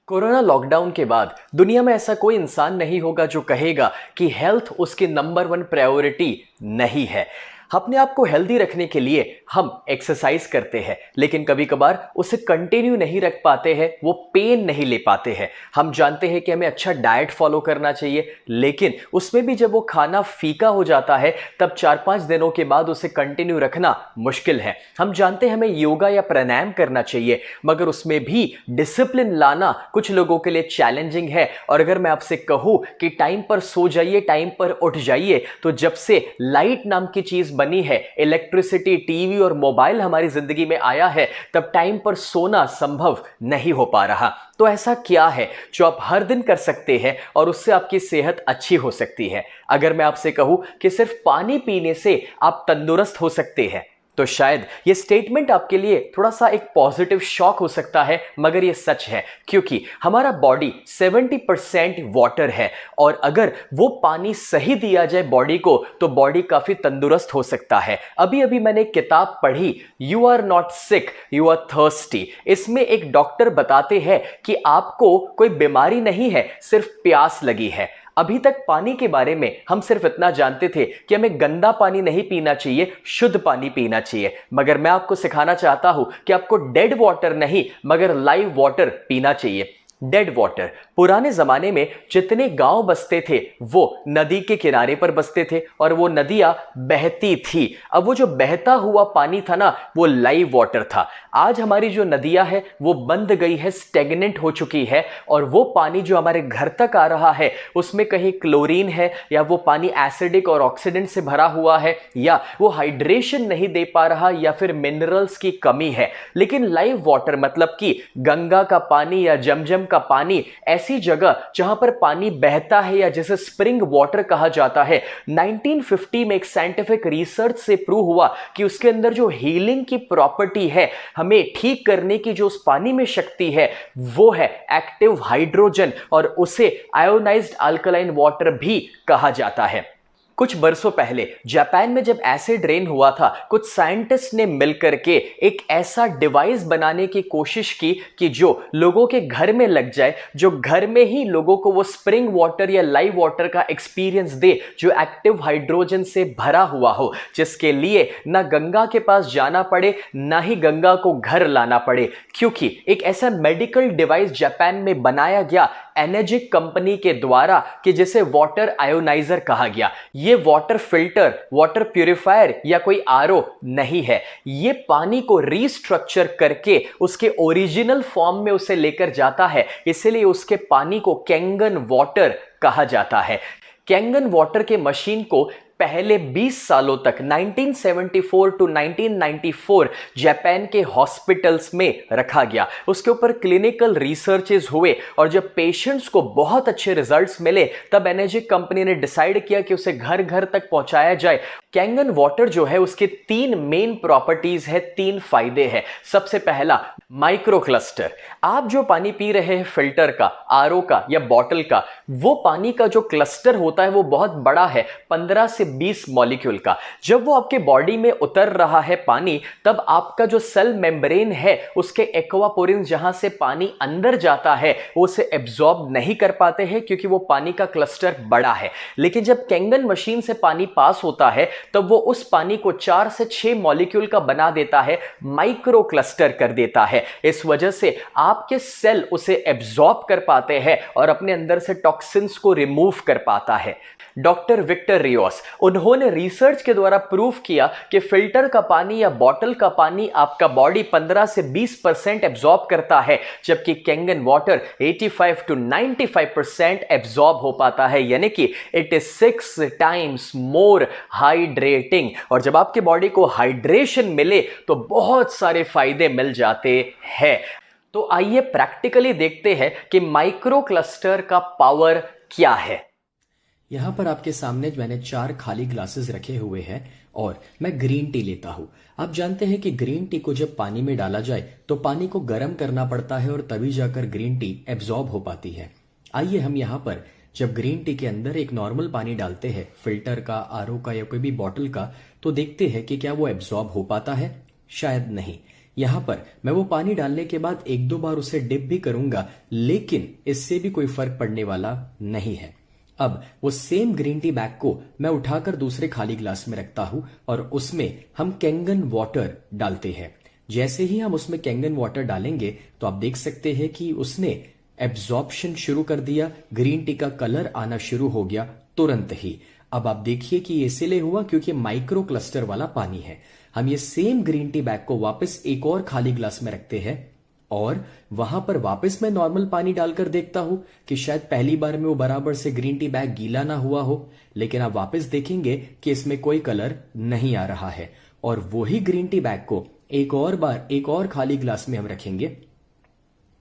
Corona lockdown के बाद दुनिया में ऐसा कोई इंसान नहीं होगा जो कहेगा कि हेल्थ उसकी नंबर वन प्रायोरिटी नहीं है। अपने आप को हेल्दी रखने के लिए हम एक्सरसाइज करते हैं, लेकिन कभी कभार उसे कंटिन्यू नहीं रख पाते हैं, वो पेन नहीं ले पाते हैं। हम जानते हैं कि हमें अच्छा डाइट फॉलो करना चाहिए, लेकिन उसमें भी जब वो खाना फीका हो जाता है तब 4-5 दिनों के बाद उसे कंटिन्यू रखना मुश्किल है। हम जानते हैं हमें योगा या प्राणायाम करना चाहिए, मगर उसमें भी डिसिप्लिन लाना कुछ लोगों के लिए चैलेंजिंग है। और अगर मैं आपसे कहूं कि टाइम पर सो जाइए, टाइम पर उठ जाइए, तो जब से लाइट नाम की चीज बनी है, इलेक्ट्रिसिटी, टीवी और मोबाइल हमारी जिंदगी में आया है, तब टाइम पर सोना संभव नहीं हो पा रहा। तो ऐसा क्या है जो आप हर दिन कर सकते हैं और उससे आपकी सेहत अच्छी हो सकती है? अगर मैं आपसे कहूं कि सिर्फ पानी पीने से आप तंदुरुस्त हो सकते हैं, तो शायद ये स्टेटमेंट आपके लिए थोड़ा सा एक पॉजिटिव शॉक हो सकता है, मगर ये सच है, क्योंकि हमारा बॉडी 70% वाटर है और अगर वो पानी सही दिया जाए बॉडी को, तो बॉडी काफी तंदुरुस्त हो सकता है। अभी अभी मैंने एक किताब पढ़ी, you are not sick, you are thirsty. इसमें एक डॉक्टर बताते हैं कि आपको कोई बीमारी नहीं है, सिर्फ प्यास लगी है। अभी तक पानी के बारे में हम सिर्फ इतना जानते थे कि हमें गंदा पानी नहीं पीना चाहिए, शुद्ध पानी पीना चाहिए। मगर मैं आपको सिखाना चाहता हूं कि आपको डेड वाटर नहीं मगर लाइव वाटर पीना चाहिए। डेड वाटर, पुराने जमाने में जितने गांव बसते थे वो नदी के किनारे पर बसते थे और वो नदियां बहती थी। अब वो जो बहता हुआ पानी था ना, वो लाइव वाटर था। आज हमारी जो नदियां है वो बंद गई है, स्टेगनेंट हो चुकी है, और वो पानी जो हमारे घर तक आ रहा है उसमें कहीं क्लोरीन है, या वो पानी एसिडिक और ऑक्सीडेंट से भरा हुआ है, या वो हाइड्रेशन नहीं दे पा रहा, या फिर मिनरल्स की कमी है। लेकिन लाइव वाटर मतलब कि गंगा का पानी या जमजम का पानी, ऐसी जगह जहां पर पानी बहता है या जिसे स्प्रिंग वाटर कहा जाता है, 1950 में एक साइंटिफिक रिसर्च से प्रूव हुआ कि उसके अंदर जो हीलिंग की प्रॉपर्टी है, हमें ठीक करने की जो उस पानी में शक्ति है, वो है एक्टिव हाइड्रोजन, और उसे आयोनाइज्ड अल्कलाइन वाटर भी कहा जाता है। कुछ बरसों पहले जापान में जब एसिड रेन हुआ था, कुछ साइंटिस्ट ने मिलकर के एक ऐसा डिवाइस बनाने की कोशिश की कि जो लोगों के घर में लग जाए, जो घर में ही लोगों को वो स्प्रिंग वाटर या लाइव वाटर का एक्सपीरियंस दे, जो एक्टिव हाइड्रोजन से भरा हुआ हो, जिसके लिए ना गंगा के पास जाना पड़े, ना ही गंगा को घर लाना पड़े। क्योंकि एक ऐसा मेडिकल डिवाइस जापान में बनाया गया एनर्जिक कंपनी के द्वारा कि जिसे वाटर आयोनाइजर कहा गया। ये वाटर फिल्टर, वाटर प्यूरिफायर या कोई आरओ नहीं है। ये पानी को रीस्ट्रक्चर करके उसके ओरिजिनल फॉर्म में उसे लेकर जाता है, इसलिए उसके पानी को कैंगन वाटर कहा जाता है। कैंगन वाटर के मशीन को पहले 20 सालों तक 1974 टू 1994 जापान के हॉस्पिटल्स में रखा गया। उसके ऊपर क्लिनिकल रिसर्चेस हुए और जब पेशेंट्स को बहुत अच्छे रिजल्ट्स मिले, तब एनर्जिक कंपनी ने डिसाइड किया कि उसे घर घर तक पहुंचाया जाए। कैंगन वाटर जो है उसके 3 मेन प्रॉपर्टीज है, 3 फायदे हैं। सबसे पहला, माइक्रो क्लस्टर। आप जो पानी पी रहे हैं फिल्टर का, आरओ का या बॉटल का, वो पानी का जो क्लस्टर होता है वो बहुत बड़ा है, 15 से 20 मॉलिक्यूल का। जब वो आपके बॉडी में उतर रहा है पानी, तब आपका जो सेल मेम्ब्रेन है, उसके एक्वापोरिन जहां से पानी अंदर जाता है, वो उसे एब्जॉर्ब नहीं कर पाते हैं क्योंकि वो पानी का क्लस्टर बड़ा है। लेकिन जब कैंगन मशीन से पानी पास होता है, तब वो उस पानी को 4 से 6 मॉलिक्यूल का बना देता है, माइक्रो क्लस्टर कर देता है। इस वजह से आपके सेल उसे एब्जॉर्ब कर पाते हैं और अपने अंदर से टॉक्सिन्स को रिमूव कर पाता है। डॉक्टर विक्टर रियोस, उन्होंने रिसर्च के द्वारा प्रूव किया कि फिल्टर का पानी या बॉटल का पानी आपका बॉडी 15 से 20% एब्जॉर्ब करता है, जबकि कैंगन वाटर 85 टू 95% एब्जॉर्ब हो पाता है, यानी कि it is 6 times more hydrating. और जब आपके बॉडी को हाइड्रेशन मिले तो बहुत सारे फायदे मिल जाते हैं। तो आइए प्रैक्टिकली देखते हैं कि माइक्रो क्लस्टर का पावर क्या है। यहाँ पर आपके सामने मैंने 4 खाली ग्लासेस रखे हुए हैं और मैं ग्रीन टी लेता हूँ। आप जानते हैं कि ग्रीन टी को जब पानी में डाला जाए तो पानी को गर्म करना पड़ता है और तभी जाकर ग्रीन टी एब्जॉर्ब हो पाती है। आइए हम यहाँ पर जब ग्रीन टी के अंदर एक नॉर्मल पानी डालते हैं, फिल्टर का, आरओ का या कोई भी बॉटल का, तो देखते हैं कि क्या वो एब्जॉर्ब हो पाता है। शायद नहीं, यहां पर मैं वो पानी डालने के बाद एक दो बार उसे डिप भी करूंगा, लेकिन इससे भी कोई फर्क पड़ने वाला नहीं है। अब वो सेम ग्रीन टी बैग को मैं उठाकर दूसरे खाली ग्लास में रखता हूं और उसमें हम कैंगन वाटर डालते हैं। जैसे ही हम उसमें कैंगन वाटर डालेंगे तो आप देख सकते हैं कि उसने एब्जॉर्प्शन शुरू कर दिया, ग्रीन टी का कलर आना शुरू हो गया तुरंत ही। अब आप देखिए कि ये इसीलिए हुआ क्योंकि माइक्रो क्लस्टर वाला पानी है। हम ये सेम ग्रीन टी बैग को वापस एक और खाली ग्लास में रखते हैं और वहां पर वापस मैं नॉर्मल पानी डालकर देखता हूं कि शायद पहली बार में वो बराबर से ग्रीन टी बैग गीला ना हुआ हो, लेकिन आप वापस देखेंगे कि इसमें कोई कलर नहीं आ रहा है। और वही ग्रीन टी बैग को एक और बार एक और खाली ग्लास में हम रखेंगे,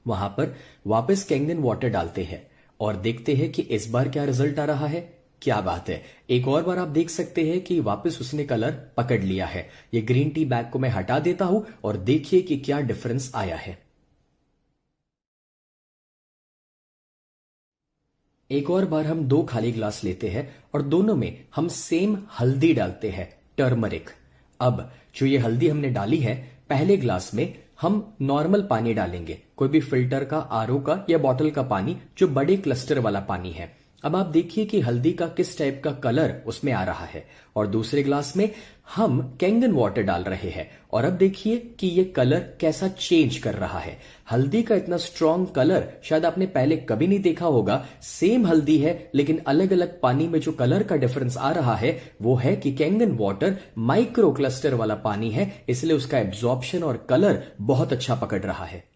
वहां पर वापस कैंगन वाटर डालते हैं और देखते हैं कि इस बार क्या रिजल्ट आ रहा है। क्या बात है, एक और बार आप देख सकते हैं कि वापस उसने कलर पकड़ लिया है। ये ग्रीन टी बैग को मैं हटा देता हूं और देखिए कि क्या डिफरेंस आया है। एक और बार हम दो खाली ग्लास लेते हैं और दोनों में हम सेम हल्दी डालते हैं, टर्मरिक। अब जो ये हल्दी हमने डाली है, पहले ग्लास में हम नॉर्मल पानी डालेंगे, कोई भी फिल्टर का, आरओ का या बॉटल का पानी, जो बड़े क्लस्टर वाला पानी है। अब आप देखिए कि हल्दी का किस टाइप का कलर उसमें आ रहा है। और दूसरे ग्लास में हम कैंगन वाटर डाल रहे हैं और अब देखिए कि ये कलर कैसा चेंज कर रहा है। हल्दी का इतना स्ट्रॉन्ग कलर शायद आपने पहले कभी नहीं देखा होगा। सेम हल्दी है लेकिन अलग अलग पानी में जो कलर का डिफरेंस आ रहा है वो है कि कैंगन वाटर माइक्रो क्लस्टर वाला पानी है, इसलिए उसका एब्जॉर्प्शन और कलर बहुत अच्छा पकड़ रहा है।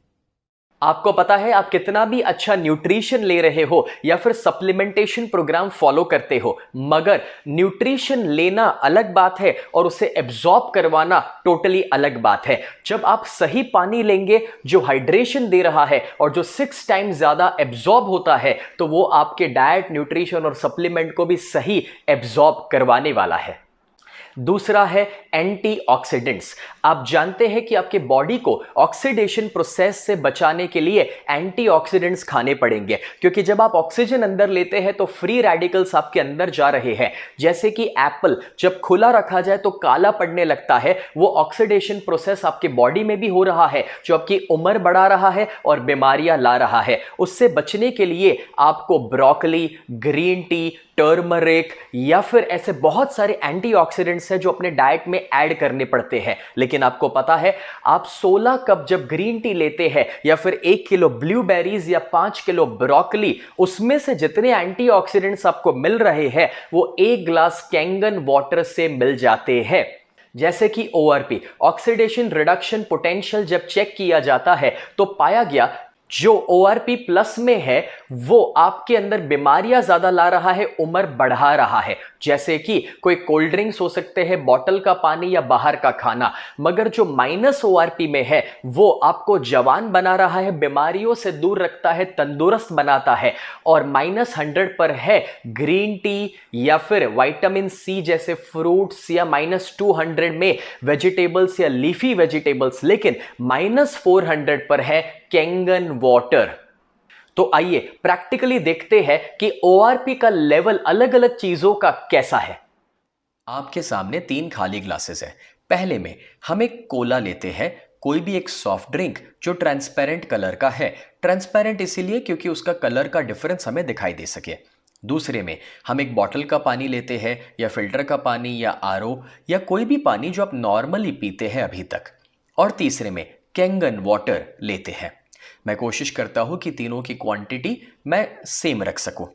आपको पता है आप कितना भी अच्छा न्यूट्रिशन ले रहे हो या फिर सप्लीमेंटेशन प्रोग्राम फॉलो करते हो, मगर न्यूट्रिशन लेना अलग बात है और उसे एब्जॉर्ब करवाना टोटली अलग बात है। जब आप सही पानी लेंगे जो हाइड्रेशन दे रहा है और जो 6 टाइम्स ज्यादा एब्जॉर्ब होता है, तो वो आपके डाइट, न्यूट्रिशन और सप्लीमेंट को भी सही एब्जॉर्ब करवाने वाला है। दूसरा है एंटीऑक्सीडेंट्स। आप जानते हैं कि आपके बॉडी को ऑक्सीडेशन प्रोसेस से बचाने के लिए एंटीऑक्सीडेंट्स खाने पड़ेंगे, क्योंकि जब आप ऑक्सीजन अंदर लेते हैं तो फ्री रेडिकल्स आपके अंदर जा रहे हैं। जैसे कि एप्पल जब खुला रखा जाए तो काला पड़ने लगता है, वो ऑक्सीडेशन प्रोसेस आपके बॉडी में भी हो रहा है, जो आपकी उम्र बढ़ा रहा है और बीमारियां ला रहा है। उससे बचने के लिए आपको ब्रोकली, ग्रीन टी, टर्मरिक या फिर ऐसे बहुत सारे एंटीऑक्सीडेंट्स हैं जो अपने डाइट में ऐड करने पड़ते हैं। लेकिन आपको पता है, आप 16 कप जब ग्रीन टी लेते हैं या फिर 1 किलो ब्लूबेरीज या 5 किलो ब्रोकली, उसमें से जितने एंटीऑक्सीडेंट्स आपको मिल रहे हैं वो 1 ग्लास कैंगन वाटर से मिल जाते हैं। जैसे कि ORP, ऑक्सीडेशन रिडक्शन पोटेंशियल, जब चेक किया जाता है तो पाया गया जो ORP प्लस में है वो आपके अंदर बीमारियां ज्यादा ला रहा है, उम्र बढ़ा रहा है। जैसे कि कोई कोल्ड ड्रिंक्स हो सकते हैं, बॉटल का पानी या बाहर का खाना, मगर जो माइनस ORP में है वो आपको जवान बना रहा है, बीमारियों से दूर रखता है, तंदुरुस्त बनाता है। और -100 पर है ग्रीन टी या फिर विटामिन C जैसे फ्रूट्स, या -200 में वेजिटेबल्स या लीफी वेजिटेबल्स, लेकिन -400 पर है कैंगन वाटर। तो आइए प्रैक्टिकली देखते हैं कि ORP का लेवल अलग अलग चीजों का कैसा है। आपके सामने 3 खाली ग्लासेस हैं। पहले में हम एक कोला लेते हैं, कोई भी एक सॉफ्ट ड्रिंक जो ट्रांसपेरेंट कलर का है। ट्रांसपेरेंट इसीलिए क्योंकि उसका कलर का डिफरेंस हमें दिखाई दे सके। दूसरे में हम एक बॉटल का पानी लेते हैं, या फिल्टर का पानी, या RO, या कोई भी पानी जो आप नॉर्मली पीते हैं अभी तक। और तीसरे में कैंगन वाटर लेते हैं। मैं कोशिश करता हूं कि तीनों की क्वांटिटी मैं सेम रख सकूं।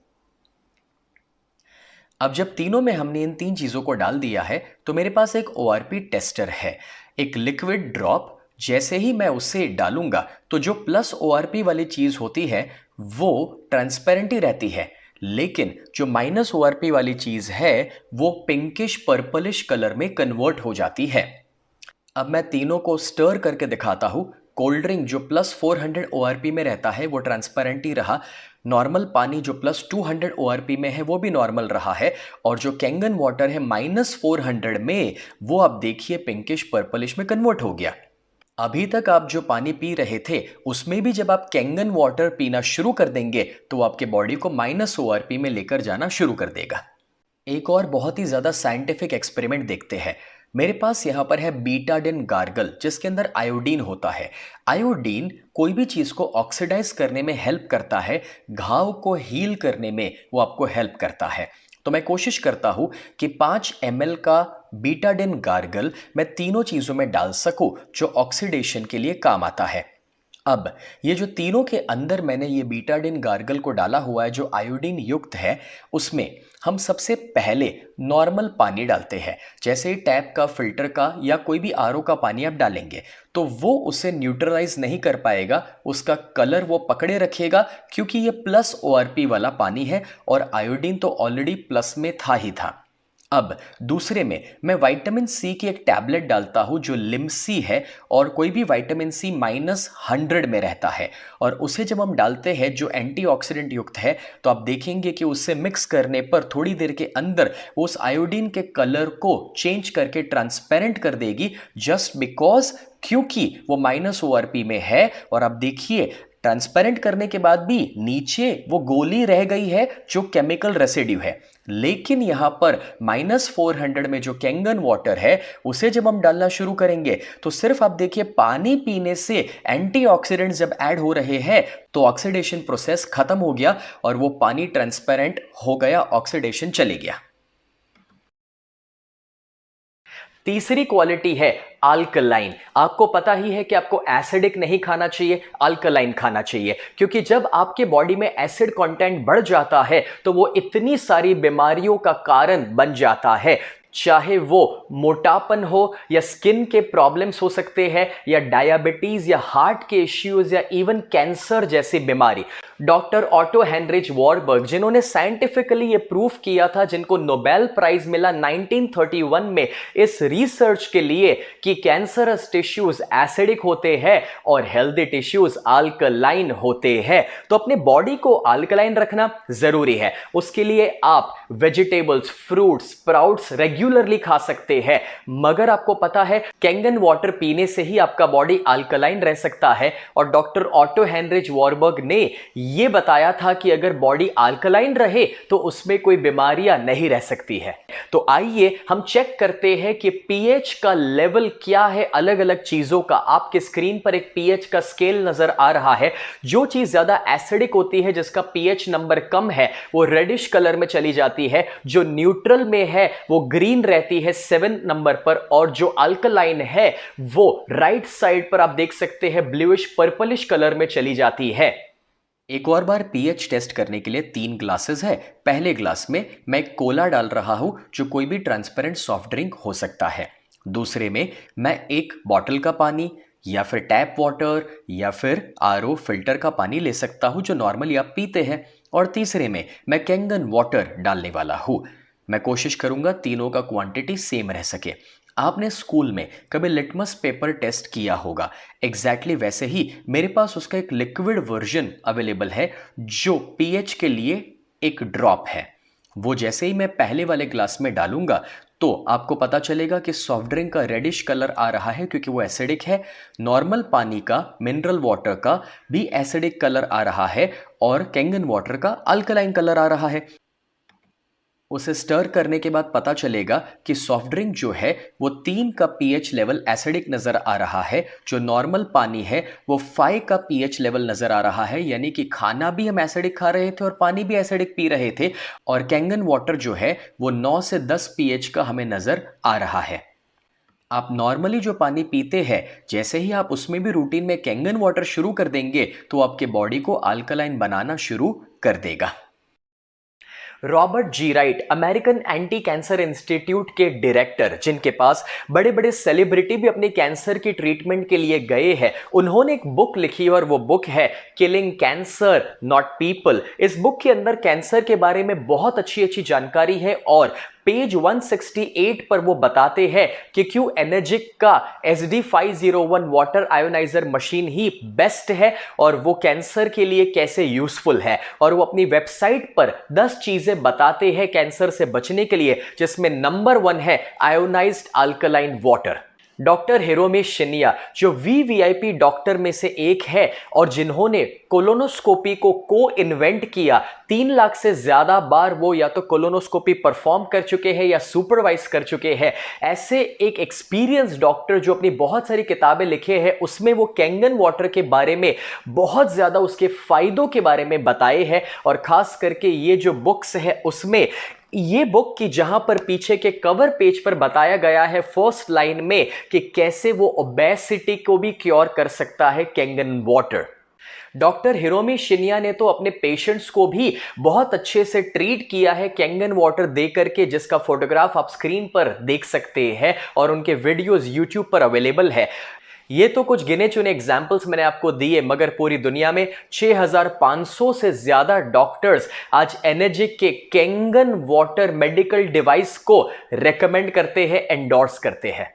अब जब तीनों में हमने इन 3 चीजों को डाल दिया है तो मेरे पास एक ORP टेस्टर है, एक लिक्विड ड्रॉप। जैसे ही मैं उसे डालूंगा तो जो प्लस ORP वाली चीज होती है वो ट्रांसपेरेंट ही रहती है, लेकिन जो माइनस ORP वाली चीज है वो पिंकिश पर्पलिश कलर में कन्वर्ट हो जाती है। अब मैं तीनों को स्टर करके दिखाता हूं। कोल्ड ड्रिंक जो +400 ORP में रहता है वो ट्रांसपेरेंट ही रहा, नॉर्मल पानी जो +200 ORP में है वो भी नॉर्मल रहा है, और जो कैंगन वाटर है -400 में, वो आप देखिए पिंकिश पर्पलिश में कन्वर्ट हो गया। अभी तक आप जो पानी पी रहे थे उसमें भी जब आप कैंगन वाटर पीना शुरू कर देंगे तो आपके बॉडी को -ORP में लेकर जाना शुरू कर देगा। एक और बहुत ही ज्यादा साइंटिफिक एक्सपेरिमेंट देखते हैं। मेरे पास यहाँ पर है बीटाडिन गार्गल, जिसके अंदर आयोडीन होता है। आयोडीन कोई भी चीज़ को ऑक्सीडाइज करने में हेल्प करता है, घाव को हील करने में वो आपको हेल्प करता है। तो मैं कोशिश करता हूं कि 5 ml का बीटाडिन गार्गल मैं तीनों चीज़ों में डाल सकूं जो ऑक्सीडेशन के लिए काम आता है। अब ये जो तीनों के अंदर मैंने ये बीटाडिन गार्गल को डाला हुआ है जो आयोडीन युक्त है, उसमें हम सबसे पहले नॉर्मल पानी डालते हैं। जैसे ही टैप का, फिल्टर का या कोई भी आरओ का पानी आप डालेंगे तो वो उसे न्यूट्रलाइज नहीं कर पाएगा, उसका कलर वो पकड़े रखेगा, क्योंकि ये प्लस ओआरपी वाला पानी है और आयोडीन तो ऑलरेडी प्लस में था ही था। अब दूसरे में मैं विटामिन सी की एक टैबलेट डालता हूं जो लिमसी है, और कोई भी विटामिन सी -100 में रहता है, और उसे जब हम डालते हैं जो एंटीऑक्सीडेंट युक्त है, तो आप देखेंगे कि उससे मिक्स करने पर थोड़ी देर के अंदर उस आयोडीन के कलर को चेंज करके ट्रांसपेरेंट कर देगी, जस्ट बिकॉज क्योंकि वो -ORP में है। और आप देखिए ट्रांसपेरेंट करने के बाद भी नीचे वो गोली रह गई है जो केमिकल रेसिड्यू है, लेकिन यहां पर -400 में जो कैंगन वाटर है उसे जब हम डालना शुरू करेंगे तो सिर्फ आप देखिए पानी पीने से एंटीऑक्सीडेंट्स जब ऐड हो रहे हैं तो ऑक्सीडेशन प्रोसेस खत्म हो गया और वो पानी ट्रांसपेरेंट हो गया, ऑक्सीडेशन चले गया। तीसरी क्वालिटी है अल्कलाइन। आपको पता ही है कि आपको एसिडिक नहीं खाना चाहिए, अल्कलाइन खाना चाहिए, क्योंकि जब आपके बॉडी में एसिड कंटेंट बढ़ जाता है तो वो इतनी सारी बीमारियों का कारण बन जाता है। चाहे वो मोटापन हो या स्किन के प्रॉब्लम्स हो सकते हैं या डायबिटीज या हार्ट के इश्यूज या इवन कैंसर जैसी बीमारी। डॉक्टर ऑटो हेनरिच वॉरबर्ग, जिन्होंने साइंटिफिकली ये प्रूफ किया था, जिनको नोबेल प्राइज मिला 1931 में इस रिसर्च के लिए कि कैंसरस टिश्यूज एसिडिक होते हैं और हेल्दी टिश्यूज अल्कलाइन होते हैं। तो अपने बॉडी को अल्कलाइन रखना जरूरी है। उसके लिए आप वेजिटेबल्स, फ्रूट्स, स्प्राउट्स रेगुलरली खा सकते हैं, मगर आपको पता है कैंगन वाटर पीने से ही आपका बॉडी अल्कलाइन रह सकता है। और डॉक्टर ऑटो हेनरिच वॉरबर्ग ने यह बताया था कि अगर बॉडी अल्कलाइन रहे तो उसमें कोई बीमारियां नहीं रह सकती है। तो आइए हम चेक करते हैं कि पीएच का लेवल क्या है अलग अलग चीजों का। आपके स्क्रीन पर एक पीएच का स्केल नजर आ रहा है। जो चीज ज्यादा एसिडिक होती है, जिसका पीएच नंबर कम है, वो रेडिश कलर में चली जाती है। जो न्यूट्रल में है वो ग्रीन रहती है 7 नंबर पर, और जो अल्कलाइन है वो राइट साइड पर आप देख सकते हैं ब्लूइश पर्पलिश कलर में चली जाती है। एक और बार पीएच टेस्ट करने के लिए 3 ग्लासेस है। पहले ग्लास में मैं कोला डाल रहा हूं जो कोई भी ट्रांसपेरेंट सॉफ्ट ड्रिंक हो सकता है। दूसरे में मैं एक बॉटल का पानी या फिर टैप वाटर या फिर आरओ फिल्टर का पानी ले सकता हूं जो नॉर्मली आप पीते हैं। और तीसरे में मैं कैंगन वाटर डालने वाला हूं। मैं कोशिश करूंगा तीनों का क्वांटिटी सेम रह सके। आपने स्कूल में कभी लिटमस पेपर टेस्ट किया होगा, एग्जैक्टली वैसे ही मेरे पास उसका एक लिक्विड वर्जन अवेलेबल है जो पीएच के लिए एक ड्रॉप है। वो जैसे ही मैं पहले वाले ग्लास में डालूंगा तो आपको पता चलेगा कि सॉफ्ट ड्रिंक का रेडिश कलर आ रहा है क्योंकि वो एसिडिक है। नॉर्मल पानी का, मिनरल वाटर का भी एसिडिक कलर आ रहा है और कैंगन वाटर का अल्कलाइन कलर आ रहा है। उसे स्टर करने के बाद पता चलेगा कि सॉफ्ट ड्रिंक जो है वो 3 का पीएच लेवल एसिडिक नजर आ रहा है। जो नॉर्मल पानी है वो 5 का पीएच लेवल नजर आ रहा है, यानी कि खाना भी हम एसिडिक खा रहे थे और पानी भी एसिडिक पी रहे थे। और कैंगन वाटर जो है वो 9 से 10 पीएच का हमें नजर आ रहा है। आप नॉर्मली जो पानी पीते हैं, जैसे ही आप उसमें भी रूटीन में कैंगन वाटर शुरू कर देंगे तो आपके बॉडी को अल्कलाइन बनाना शुरू कर देगा। Robert G Wright, American anti cancer institute के डायरेक्टर, जिनके पास बड़े बड़े सेलिब्रिटी भी अपने कैंसर की ट्रीटमेंट के लिए गए हैं, उन्होंने एक बुक लिखी और वो बुक है किलिंग कैंसर नॉट पीपल। इस बुक के अंदर कैंसर के बारे में बहुत अच्छी अच्छी जानकारी है और पेज 168 पर वो बताते हैं कि क्यों एनर्जिक का SD501 वाटर आयोनाइजर मशीन ही बेस्ट है और वो कैंसर के लिए कैसे यूजफुल है। और वो अपनी वेबसाइट पर 10 चीजें बताते हैं कैंसर से बचने के लिए, जिसमें नंबर 1 है ionised alkaline water. Doctor Hiromi Shinya जो वीवीआईपी डॉक्टर में से एक है और जिन्होंने कोलोनोस्कोपी को इन्वेंट किया। 3 लाख से ज्यादा बार वो या तो कोलोनोस्कोपी परफॉर्म कर चुके हैं या सुपरवाइज कर चुके हैं। ऐसे एक एक्सपीरियंस डॉक्टर जो अपनी बहुत सारी किताबें लिखे हैं, उसमें वो कैंगन वाटर के बारे में बहुत ज्यादा उसके फायदों के बारे में बताए हैं। और खास करके ये जो बुक्स है उसमें ये बुक की जहां पर पीछे के कवर पेज पर बताया गया है फर्स्ट लाइन में कि कैसे वो ओबेसिटी को भी क्योर कर सकता है Kangen water. Doctor Hiromi Shinya ने तो अपने पेशेंट्स को भी बहुत अच्छे से ट्रीट किया है कैंगन वाटर दे करके, जिसका फोटोग्राफ आप स्क्रीन पर देख सकते हैं और उनके वीडियोस यूट्यूब पर अवेलेबल है। ये तो कुछ गिने चुने एग्जाम्पल्स मैंने आपको दिए, मगर पूरी दुनिया में 6500 से ज्यादा डॉक्टर्स आज एनर्जिक के कैंगन वाटर मेडिकल डिवाइस को रेकमेंड करते हैं, एंडोर्स करते हैं।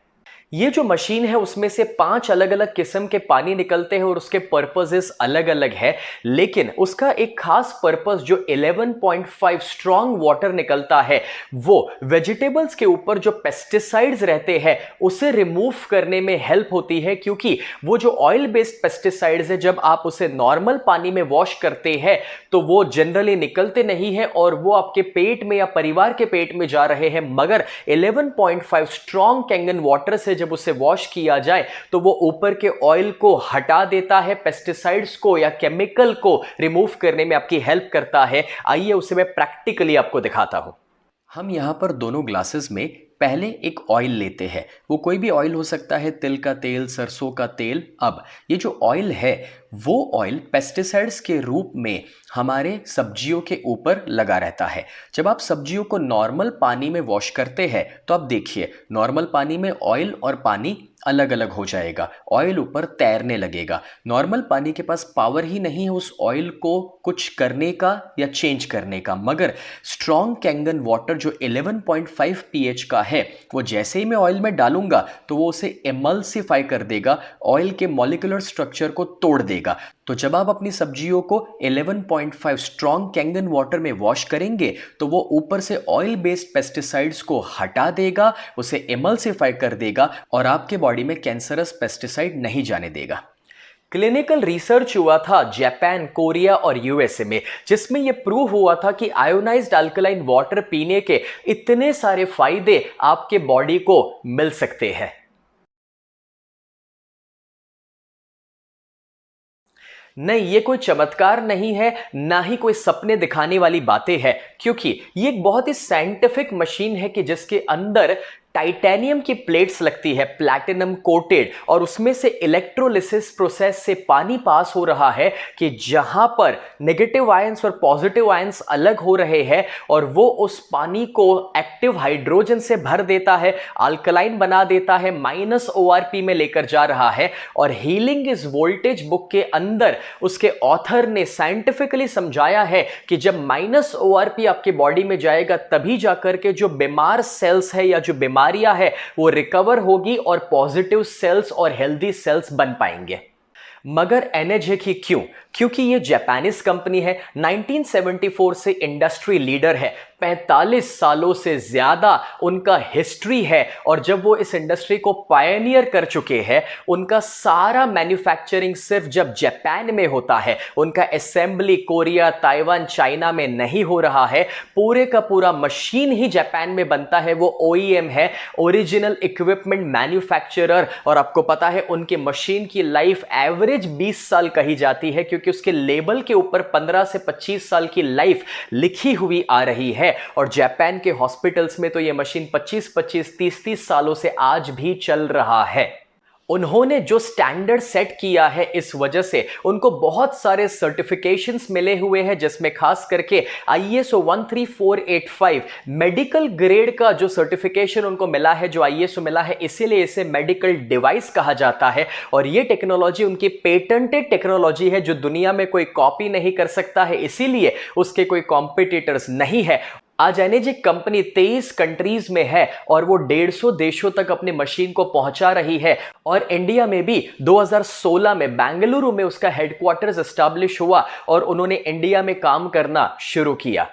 ये जो मशीन है उसमें से 5 अलग अलग किस्म के पानी निकलते हैं और उसके पर्पसेस अलग अलग है, लेकिन उसका एक खास पर्पस जो 11.5 स्ट्रॉन्ग वाटर निकलता है वो वेजिटेबल्स के ऊपर जो पेस्टिसाइड्स रहते हैं उसे रिमूव करने में हेल्प होती है। क्योंकि वो जो ऑयल बेस्ड पेस्टिसाइड्स है जब आप उसे नॉर्मल पानी में वॉश करते हैं तो वो जनरली निकलते नहीं है और वो आपके पेट में या परिवार के पेट में जा रहे हैं, मगर 11.5 स्ट्रॉन्ग कैंगन वाटर से जब उसे वॉश किया जाए तो वो ऊपर के ऑयल को हटा देता है, पेस्टिसाइड्स को या केमिकल को रिमूव करने में आपकी हेल्प करता है। आइए उसे मैं प्रैक्टिकली आपको दिखाता हूं। हम यहां पर दोनों ग्लासेस में पहले एक ऑयल लेते हैं, वो कोई भी ऑयल हो सकता है, तिल का तेल, सरसों का तेल। अब ये जो ऑयल है वो ऑयल पेस्टिसाइड्स के रूप में हमारे सब्जियों के ऊपर लगा रहता है। जब आप सब्जियों को नॉर्मल पानी में वॉश करते हैं तो आप देखिए नॉर्मल पानी में ऑयल और पानी अलग अलग हो जाएगा, ऑयल ऊपर तैरने लगेगा। नॉर्मल पानी के पास पावर ही नहीं है उस ऑयल को कुछ करने का या चेंज करने का, मगर स्ट्रॉन्ग कैंगन वाटर जो 11.5 pH का है वो जैसे ही मैं ऑयल में डालूंगा तो वो उसे एमल्सिफाई कर देगा, ऑयल के मॉलिक्यूलर स्ट्रक्चर को तोड़ देगा। तो जब आप अपनी सब्जियों को 11.5 स्ट्रॉन्ग कैंगन वाटर में वॉश करेंगे तो वो ऊपर से ऑयल बेस्ड पेस्टिसाइड्स को हटा देगा, उसे एमल्सिफाई कर देगा और आपके बॉडी में कैंसरस पेस्टिसाइड नहीं जाने देगा। क्लिनिकल रिसर्च हुआ था जापान, कोरिया और यूएसए में, जिसमें यह प्रूव हुआ था कि आयोनाइज्ड अल्कलाइन वाटर पीने के इतने सारे फायदे आपके बॉडी को मिल सकते हैं। नहीं, ये कोई चमत्कार नहीं है, ना ही कोई सपने दिखाने वाली बातें हैं, क्योंकि ये एक बहुत ही साइंटिफिक मशीन है कि जिसके अंदर टाइटेनियम की प्लेट्स लगती है, प्लैटिनम कोटेड, और उसमें से इलेक्ट्रोलिसिस प्रोसेस से पानी पास हो रहा है कि जहां पर नेगेटिव आयंस और पॉजिटिव आयंस अलग हो रहे हैं और वो उस पानी को एक्टिव हाइड्रोजन से भर देता है, अल्कलाइन बना देता है, -ORP में लेकर जा रहा है। और हीलिंग इज वोल्टेज बुक के अंदर उसके ऑथर ने साइंटिफिकली समझाया है कि जब -ORP आपके बॉडी में जाएगा तभी जाकर के जो बीमार सेल्स है या जो बीमारियां है वो रिकवर होगी और पॉजिटिव सेल्स और हेल्दी सेल्स बन पाएंगे। मगर एनर्जिक ही क्यों? क्योंकि ये जापानीज कंपनी है, 1974 से इंडस्ट्री लीडर है, 45 सालों से ज्यादा उनका हिस्ट्री है। और जब वो इस इंडस्ट्री को पायनियर कर चुके हैं, उनका सारा मैन्युफैक्चरिंग सिर्फ जब जापान में होता है, उनका असेंबली कोरिया, ताइवान, चाइना में नहीं हो रहा है, पूरे का पूरा मशीन ही जापान में बनता है। वो OEM है, ओरिजिनल इक्विपमेंट मैन्युफैक्चरर, और आपको पता है उनके मशीन की लाइफ एवरेज 20 साल कही जाती है, क्योंकि उसके लेबल के ऊपर 15 से 25 साल की लाइफ लिखी हुई आ रही है। और जापान के हॉस्पिटल्स में तो यह मशीन 25-25, 30-30 सालों से आज भी चल रहा है। उन्होंने जो स्टैंडर्ड सेट किया है, इस वजह से उनको बहुत सारे सर्टिफिकेशंस मिले हुए हैं, जिसमें खास करके ISO 13485 मेडिकल ग्रेड का जो सर्टिफिकेशन उनको मिला है, जो ISO मिला है, इसीलिए इसे मेडिकल डिवाइस कहा जाता है। और ये टेक्नोलॉजी उनकी पेटेंटेड टेक्नोलॉजी है जो दुनिया में कोई कॉपी नहीं कर सकता है, इसीलिए उसके कोई कॉम्पिटिटर्स नहीं है। आज एनर्जिक कंपनी 23 कंट्रीज में है और वो 150 देशों तक अपनी मशीन को पहुंचा रही है। और इंडिया में भी 2016 में बेंगलुरु में उसका हेडक्वार्टर्स एस्टैब्लिश हुआ और उन्होंने इंडिया में काम करना शुरू किया।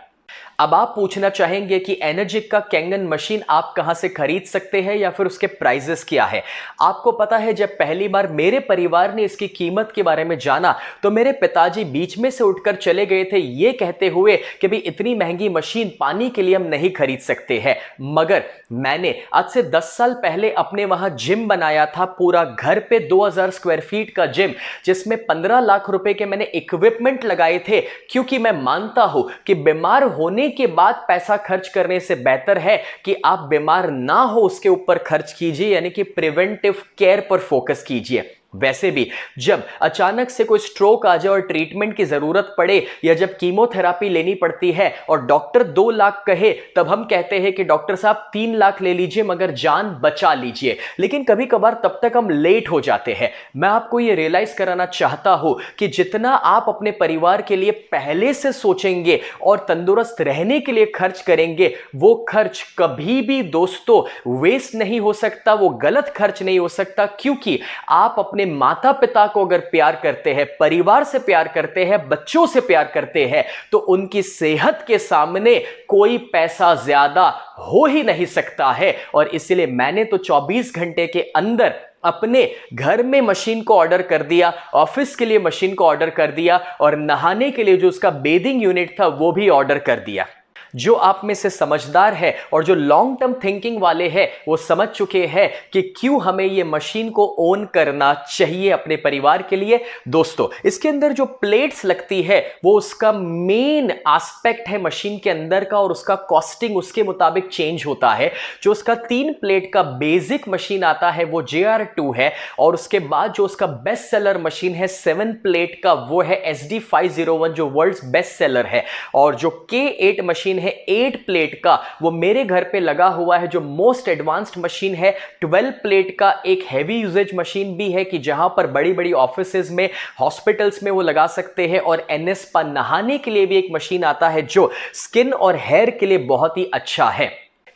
अब आप पूछना चाहेंगे कि एनर्जिक का कैंगन मशीन आप कहां से खरीद सकते हैं या फिर उसके प्राइजेस क्या है। आपको पता है, जब पहली बार मेरे परिवार ने इसकी कीमत के बारे में जाना तो मेरे पिताजी बीच में से उठकर चले गए थे, ये कहते हुए कि भाई इतनी महंगी मशीन पानी के लिए हम नहीं खरीद सकते हैं। मगर मैंने आज से 10 साल पहले अपने वहां जिम बनाया था, पूरा घर पे 2000 स्क्वायर फीट का जिम, जिसमें 15 लाख रुपए के मैंने इक्विपमेंट लगाए थे, क्योंकि मैं मानता हूं कि बीमार होने के बाद पैसा खर्च करने से बेहतर है कि आप बीमार ना हो उसके ऊपर खर्च कीजिए, यानी कि प्रिवेंटिव केयर पर फोकस कीजिए। वैसे भी जब अचानक से कोई स्ट्रोक आ जाए और ट्रीटमेंट की जरूरत पड़े, या जब कीमोथेरापी लेनी पड़ती है और डॉक्टर 2 लाख कहे, तब हम कहते हैं कि डॉक्टर साहब 3 लाख ले लीजिए मगर जान बचा लीजिए। लेकिन कभी कभार तब तक हम लेट हो जाते हैं। मैं आपको यह रियलाइज कराना चाहता हूं कि जितना आप अपने परिवार के लिए पहले से सोचेंगे और तंदुरुस्त रहने के लिए खर्च करेंगे, वो खर्च कभी भी दोस्तों वेस्ट नहीं हो सकता, वो गलत खर्च नहीं हो सकता। क्योंकि आप अपने माता पिता को अगर प्यार करते हैं, परिवार से प्यार करते हैं, बच्चों से प्यार करते हैं, तो उनकी सेहत के सामने कोई पैसा ज्यादा हो ही नहीं सकता है। और इसलिए मैंने तो 24 घंटे के अंदर अपने घर में मशीन को ऑर्डर कर दिया, ऑफिस के लिए मशीन को ऑर्डर कर दिया, और नहाने के लिए जो उसका बेदिंग यूनिट था वो भी ऑर्डर कर दिया। जो आप में से समझदार है और जो लॉन्ग टर्म थिंकिंग वाले हैं, वो समझ चुके हैं कि क्यों हमें ये मशीन को ओन करना चाहिए अपने परिवार के लिए। दोस्तों, इसके अंदर जो प्लेट्स लगती है वो उसका मेन एस्पेक्ट है मशीन के अंदर का, और उसका कॉस्टिंग उसके मुताबिक चेंज होता है। जो उसका 3 प्लेट का बेसिक मशीन आता है वो JR2 है, और उसके बाद जो उसका बेस्ट सेलर मशीन है 7 प्लेट का, वो है SD501 जो वर्ल्ड्स बेस्ट सेलर है। और जो K8 मशीन है 8 प्लेट का, वो मेरे घर पे लगा हुआ है, जो मोस्ट एडवांस्ड मशीन है। 12 प्लेट का एक हैवी यूजेज मशीन भी है कि जहां पर बड़ी बड़ी ऑफिसेज में, हॉस्पिटल्स में वो लगा सकते हैं। और NS स्पा नहाने के लिए भी एक मशीन आता है जो स्किन और हेयर के लिए बहुत ही अच्छा है।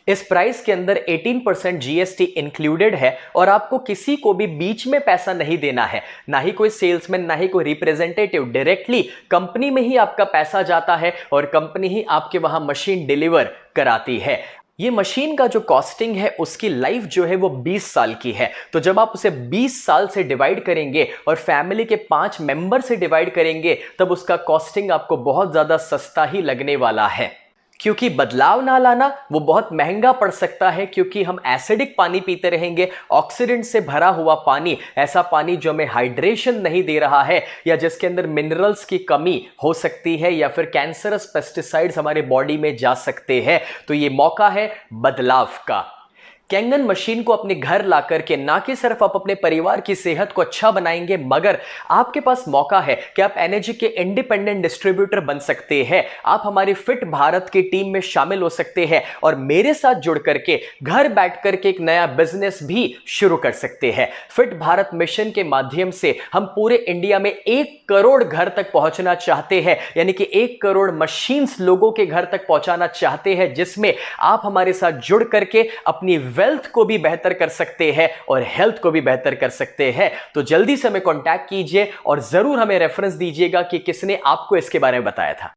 इस प्राइस के अंदर 18% GST इंक्लूडेड है, और आपको किसी को भी बीच में पैसा नहीं देना है, ना ही कोई सेल्समैन, ना ही कोई रिप्रेजेंटेटिव। डायरेक्टली कंपनी में ही आपका पैसा जाता है और कंपनी ही आपके वहां मशीन डिलीवर कराती है। ये मशीन का जो कॉस्टिंग है उसकी लाइफ जो है वो 20 साल की है। तो जब आप उसे 20 साल से डिवाइड करेंगे और फैमिली के 5 मेंबर से डिवाइड करेंगे, तब उसका कॉस्टिंग आपको बहुत ज्यादा सस्ता ही लगने वाला है। क्योंकि बदलाव ना लाना वो बहुत महंगा पड़ सकता है, क्योंकि हम एसिडिक पानी पीते रहेंगे, ऑक्सीडेंट से भरा हुआ पानी, ऐसा पानी जो हमें हाइड्रेशन नहीं दे रहा है, या जिसके अंदर मिनरल्स की कमी हो सकती है, या फिर कैंसरस पेस्टिसाइड्स हमारे बॉडी में जा सकते हैं। तो ये मौका है बदलाव का। कैंगन मशीन को अपने घर ला करके ना कि सिर्फ आप अपने परिवार की सेहत को अच्छा बनाएंगे, मगर आपके पास मौका है कि आप एनर्जी के इंडिपेंडेंट डिस्ट्रीब्यूटर बन सकते हैं। आप हमारी फिट भारत की टीम में शामिल हो सकते हैं और मेरे साथ जुड़ करके घर बैठ करके एक नया बिजनेस भी शुरू कर सकते हैं। फिट भारत मिशन के माध्यम से हम पूरे इंडिया में 1 करोड़ घर तक पहुंचना चाहते हैं, यानी कि 1 करोड़ मशीन्स लोगों के घर तक पहुंचाना चाहते हैं, जिसमें आप हमारे साथ जुड़ करके अपनी वेल्थ को भी बेहतर कर सकते हैं और हेल्थ को भी बेहतर कर सकते हैं। तो जल्दी से हमें कांटेक्ट कीजिए और जरूर हमें रेफरेंस दीजिएगा कि किसने आपको इसके बारे में बताया था।